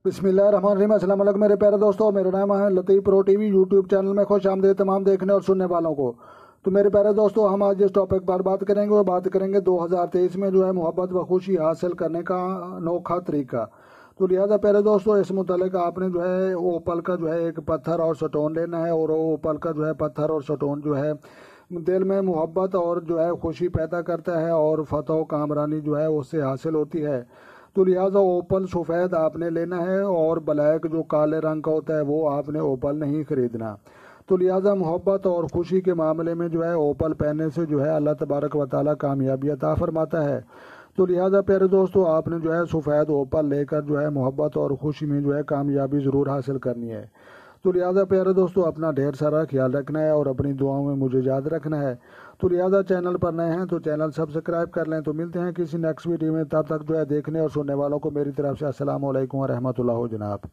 बिस्मिल्लाहिर्रहमानिर्रहीम। अस्सलाम वालेकुम मेरे प्यारे दोस्तों, मेरा नाम है लतीफ़ प्रो टीवी। यूट्यूब चैनल में खुश आमदीद तमाम देखने और सुनने वालों को। तो मेरे प्यारे दोस्तों, हम आज जिस टॉपिक पर बात करेंगे वो बात करेंगे 2023 में जो है मोहब्बत व खुशी हासिल करने का अनोखा तरीका। तो लिहाजा प्यारे दोस्तों, इस मुतालिक आपने जो है ओपल का जो है एक पत्थर और स्टोन लेना है, और वो ओपल का जो है पत्थर और स्टोन जो है दिल में मोहब्बत और जो है खुशी पैदा करता है, और फतह कामरानी जो है उससे हासिल होती है। तो लिहाजा ओपल सफ़ेद आपने लेना है, और ब्लैक जो काले रंग का होता है वो आपने ओपल नहीं खरीदना। तो लिहाजा मोहब्बत और खुशी के मामले में जो है ओपल पहनने से जो है अल्लाह तबारक व तआला कामयाबी अता फरमाता है। तो लिहाजा प्यारे दोस्तों, आपने जो है सफ़ेद ओपल लेकर जो है मोहब्बत और खुशी में जो है कामयाबी ज़रूर हासिल करनी है। तो लिहाजा प्यारे दोस्तों, अपना ढेर सारा ख्याल रखना है और अपनी दुआओं में मुझे याद रखना है। तो लिहाजा चैनल पर नए हैं तो चैनल सब्सक्राइब कर लें। तो मिलते हैं किसी नेक्स्ट वीडियो में, तब तक जो है देखने और सुनने वालों को मेरी तरफ से अस्सलाम वालेकुम व रहमतुल्लाह जनाब।